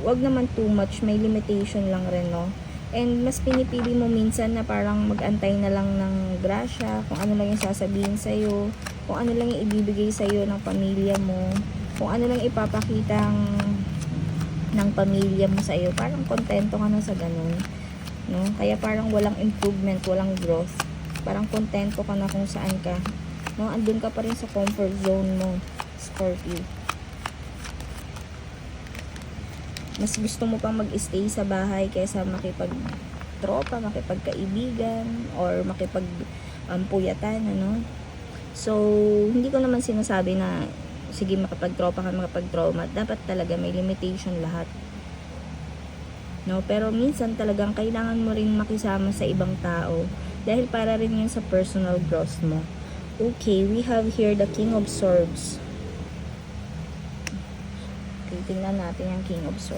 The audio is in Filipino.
wag naman too much, may limitation lang rin, no? And mas pinipili mo minsan na parang mag-antay na lang ng grasya, kung ano lang yung sasabihin sa'yo, kung ano lang yung ibibigay sa'yo ng pamilya mo, kung ano lang ipapakita ng pamilya mo sa'yo, parang kontento ka na sa ganun, no? Kaya parang walang improvement, walang growth, parang kontento ka na kung saan ka, no? Andun ka pa rin sa comfort zone mo, Scorpio. Mas gusto mo pang mag-stay sa bahay kaysa makipag-tropa, makipagkaibigan, or makipag-puyatan, ano? So, hindi ko naman sinasabi na, sige, makipag-tropa ka, makipag-trauma. Dapat talaga may limitation lahat. No? Pero minsan talagang kailangan mo rin makisama sa ibang tao. Dahil para rin yun sa personal growth mo. Okay, we have here the King of Swords. Okay, tingnan natin yung King of Swords.